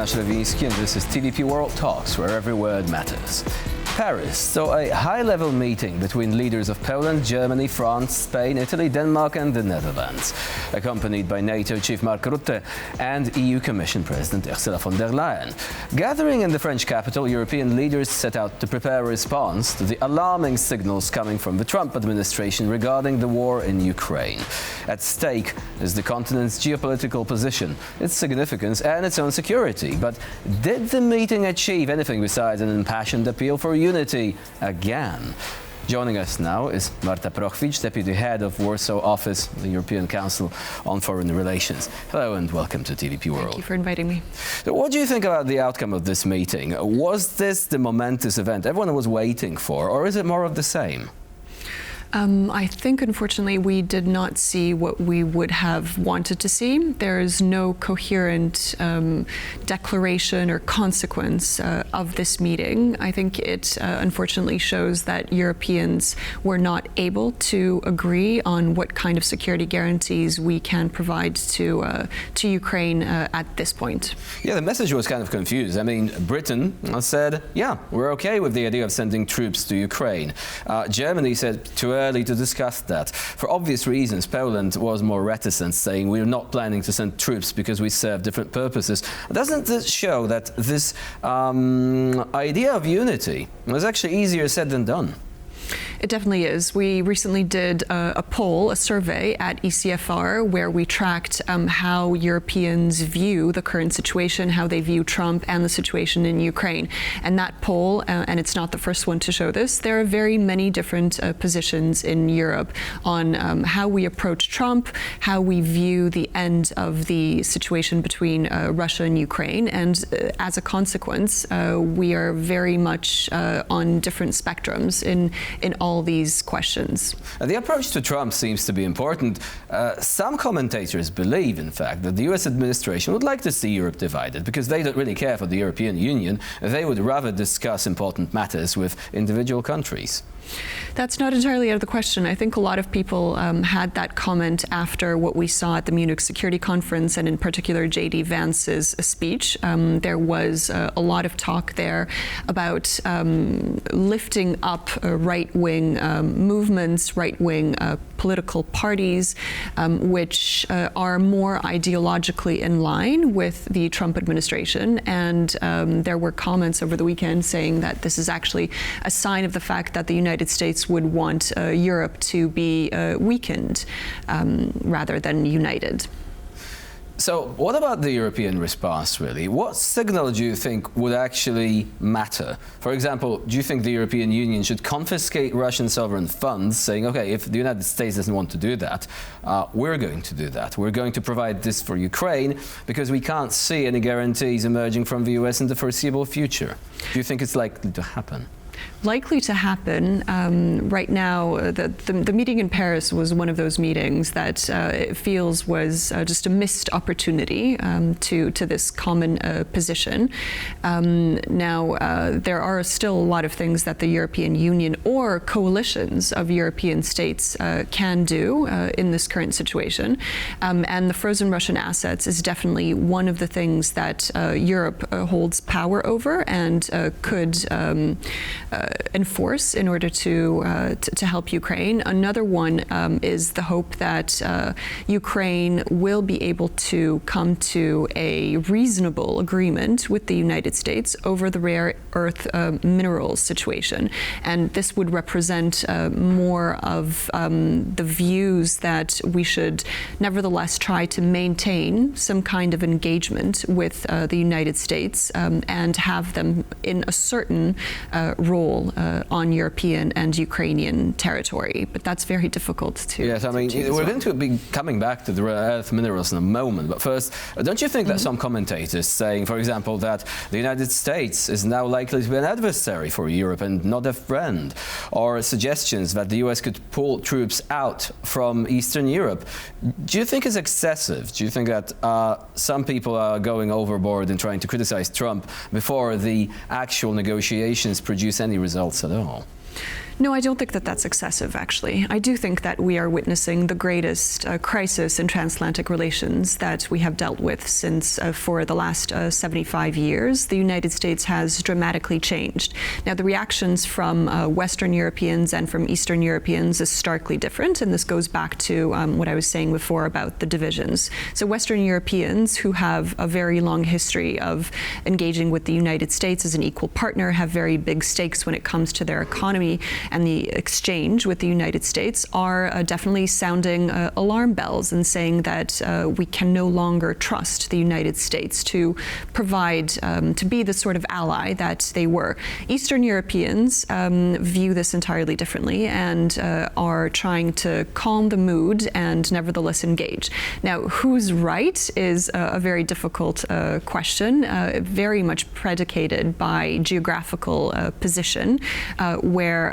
Tomasz Lewiński, and this is TVP World Talks, where every word matters. Paris. So a high-level meeting between leaders of Poland, Germany, France, Spain, Italy, Denmark and the Netherlands, accompanied by NATO Chief Mark Rutte and EU Commission President Ursula von der Leyen. Gathering in the French capital, European leaders set out to prepare a response to the alarming signals coming from the Trump administration regarding the war in Ukraine. At stake is the continent's geopolitical position, its significance and its own security. But did the meeting achieve anything besides an impassioned appeal for unity again? Joining us now is Marta Prochwicz, Deputy Head of Warsaw Office, the European Council on Foreign Relations. Hello and welcome to TVP World. Thank you for inviting me. So what do you think about the outcome of this meeting? Was this the momentous event everyone was waiting for, or is it more of the same? I think, unfortunately, we did not see what we would have wanted to see. There is no coherent declaration or consequence of this meeting. I think it unfortunately shows that Europeans were not able to agree on what kind of security guarantees we can provide to Ukraine at this point. Yeah, the message was kind of confused. I mean, Britain said, yeah, we're okay with the idea of sending troops to Ukraine. Germany said too early to discuss that. For obvious reasons, Poland was more reticent, saying we're not planning to send troops because we serve different purposes. Doesn't this show that this idea of unity was actually easier said than done? It definitely is. We recently did a poll, a survey at ECFR, where we tracked how Europeans view the current situation, how they view Trump and the situation in Ukraine. And that poll, and it's not the first one to show this, there are very many different positions in Europe on how we approach Trump, how we view the end of the situation between Russia and Ukraine. And as a consequence, we are very much on different spectrums in all these questions. The approach to Trump seems to be important. Some commentators believe, in fact, that the US administration would like to see Europe divided because they don't really care for the European Union. They would rather discuss important matters with individual countries. That's not entirely out of the question. I think a lot of people had that comment after what we saw at the Munich Security Conference, and in particular J.D. Vance's speech. There was a lot of talk there about lifting up right-wing movements, right-wing political parties, which are more ideologically in line with the Trump administration. And there were comments over the weekend saying that this is actually a sign of the fact that the United States would want Europe to be weakened rather than united. So what about the European response, really? What signal do you think would actually matter? For example, do you think the European Union should confiscate Russian sovereign funds, saying, okay, if the United States doesn't want to do that, we're going to do that. We're going to provide this for Ukraine because we can't see any guarantees emerging from the US in the foreseeable future. Do you think it's likely to happen? Likely to happen. Right now, the meeting in Paris was one of those meetings that it feels was just a missed opportunity to this common position. Now, there are still a lot of things that the European Union or coalitions of European states can do in this current situation. And the frozen Russian assets is definitely one of the things that Europe holds power over and could enforce in order to help Ukraine. Another one is the hope that Ukraine will be able to come to a reasonable agreement with the United States over the rare earth minerals situation. And this would represent more of the views that we should nevertheless try to maintain some kind of engagement with the United States and have them in a certain role on European and Ukrainian territory. But that's very difficult to Yes, I mean, we're going to be coming back to the rare earth minerals in a moment. But first, don't you think that some commentators saying, for example, that the United States is now likely to be an adversary for Europe and not a friend, or suggestions that the US could pull troops out from Eastern Europe, do you think is excessive? Do you think that some people are going overboard in trying to criticize Trump before the actual negotiations produce any results at all? No, I don't think that that's excessive, actually. I do think that we are witnessing the greatest crisis in transatlantic relations that we have dealt with since for the last 75 years. The United States has dramatically changed. Now, the reactions from Western Europeans and from Eastern Europeans is starkly different, and this goes back to what I was saying before about the divisions. So Western Europeans, who have a very long history of engaging with the United States as an equal partner, have very big stakes when it comes to their economy and the exchange with the United States, are definitely sounding alarm bells and saying that we can no longer trust the United States to provide, to be the sort of ally that they were. Eastern Europeans view this entirely differently and are trying to calm the mood and nevertheless engage. Now, who's right is a very difficult question, very much predicated by geographical position, where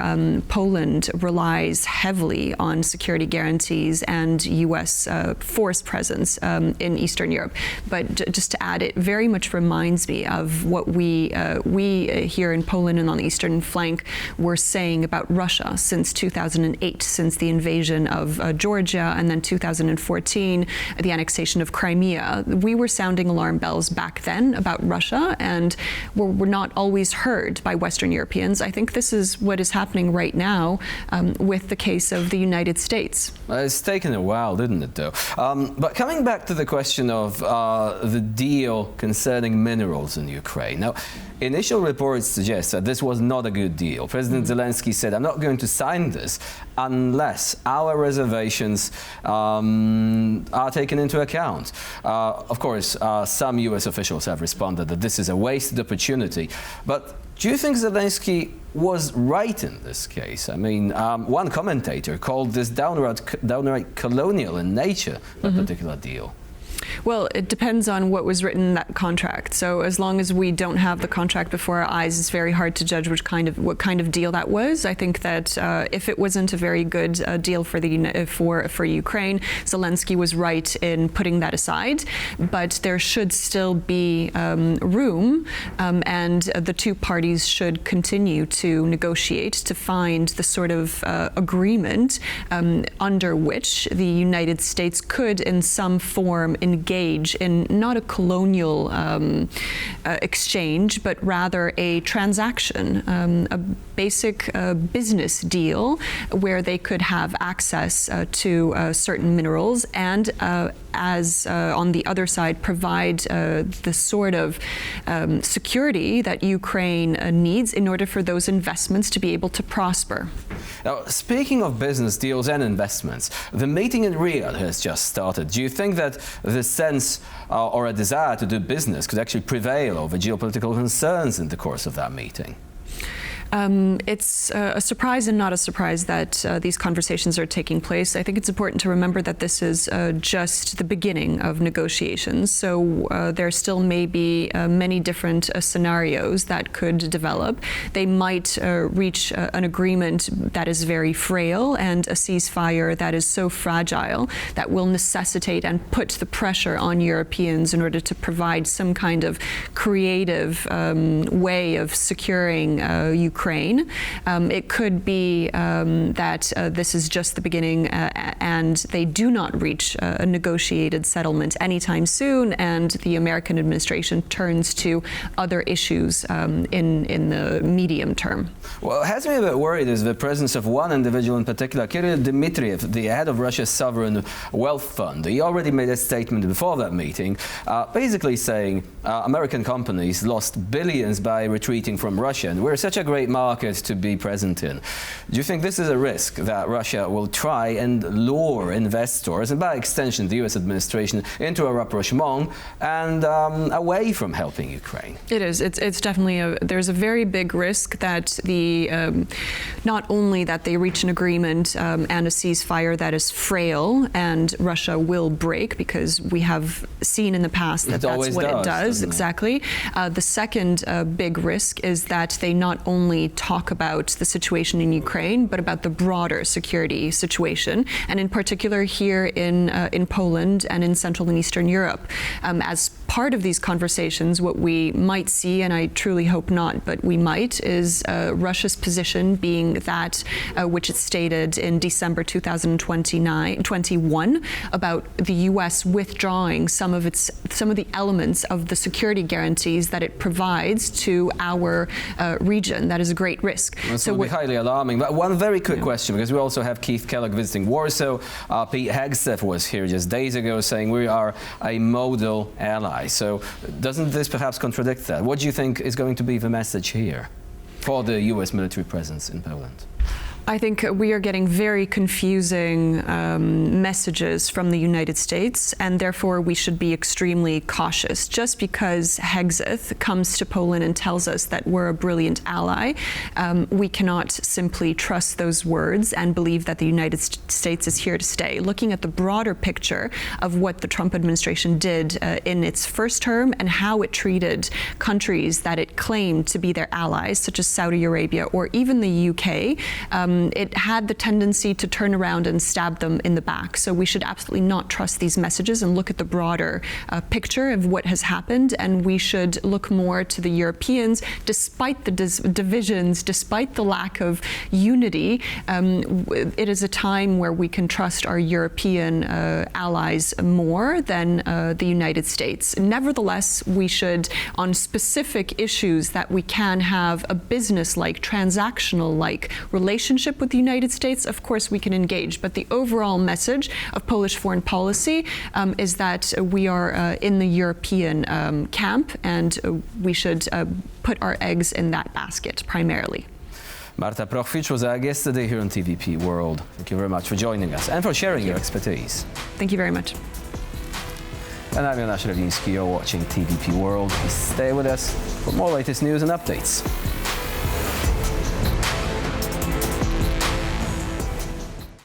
Poland relies heavily on security guarantees and U.S. force presence in Eastern Europe. But just to add, it very much reminds me of what we here in Poland and on the eastern flank were saying about Russia since 2008, since the invasion of Georgia, and then 2014, the annexation of Crimea. We were sounding alarm bells back then about Russia, and were not always heard by Western Europeans. I think this is what is happening right now with the case of the United States. It's taken a while, didn't it, though? But coming back to the question of the deal concerning minerals in Ukraine. Now, initial reports suggest that this was not a good deal. President Zelensky said, I'm not going to sign this unless our reservations are taken into account. Of course, some US officials have responded that this is a wasted opportunity. But do you think Zelensky was right in this case? I mean, one commentator called this downright colonial in nature, that particular deal. Well, it depends on what was written in that contract. So as long as we don't have the contract before our eyes, it's very hard to judge what kind of deal that was. I think that if it wasn't a very good deal for Ukraine, Zelensky was right in putting that aside. But there should still be room, and the two parties should continue to negotiate to find the sort of agreement under which the United States could, in some form, engage in not a colonial exchange, but rather a transaction, a basic business deal where they could have access to certain minerals and as on the other side provide the sort of security that Ukraine needs in order for those investments to be able to prosper. Now, speaking of business deals and investments, the meeting in Riyadh has just started. Do you think that the sense or a desire to do business could actually prevail over geopolitical concerns in the course of that meeting? It's a surprise and not a surprise that these conversations are taking place. I think it's important to remember that this is just the beginning of negotiations. So there still may be many different scenarios that could develop. They might reach an agreement that is very frail and a ceasefire that is so fragile that will necessitate and put the pressure on Europeans in order to provide some kind of creative way of securing Ukraine. It could be that this is just the beginning and they do not reach a negotiated settlement anytime soon, and the American administration turns to other issues in the medium term. Well, it has me a bit worried is the presence of one individual in particular, Kirill Dmitriev, the head of Russia's sovereign wealth fund. He already made a statement before that meeting, basically saying American companies lost billions by retreating from Russia, and we're such a great market to be present in. Do you think this is a risk that Russia will try and lure investors, and by extension the US administration, into a rapprochement and away from helping Ukraine? It is. It's definitely there's a very big risk that not only that they reach an agreement and a ceasefire that is frail and Russia will break, because we have seen in the past that that's what it does. Exactly. The second big risk is that they not only talk about the situation in Ukraine, but about the broader security situation, and in particular here in Poland and in Central and Eastern Europe. As part of these conversations, what we might see, and I truly hope not, but we might, is Russia's position being that which it stated in December 2021 about the U.S. withdrawing some of the elements of the security guarantees that it provides to our region. That is a great risk. So would be highly alarming. But one very quick question, because we also have Keith Kellogg visiting Warsaw. Pete Hegseth was here just days ago saying we are a model ally. So doesn't this perhaps contradict that? What do you think is going to be the message here for the U.S. military presence in Poland? I think we are getting very confusing messages from the United States, and therefore we should be extremely cautious. Just because Hegseth comes to Poland and tells us that we're a brilliant ally, we cannot simply trust those words and believe that the United States is here to stay. Looking at the broader picture of what the Trump administration did in its first term and how it treated countries that it claimed to be their allies, such as Saudi Arabia or even the UK, it had the tendency to turn around and stab them in the back. So we should absolutely not trust these messages and look at the broader picture of what has happened. And we should look more to the Europeans, despite the divisions, despite the lack of unity. It is a time where we can trust our European allies more than the United States. Nevertheless, we should, on specific issues that we can have a business-like, transactional-like relationship with the United States, of course we can engage. But the overall message of Polish foreign policy is that we are in the European camp, and we should put our eggs in that basket primarily. Marta Prochwicz was our guest today here on TVP World. Thank you very much for joining us and for sharing your expertise. Thank you very much. And I'm Jonasz Rewiński. You're watching TVP World. Please stay with us for more latest news and updates.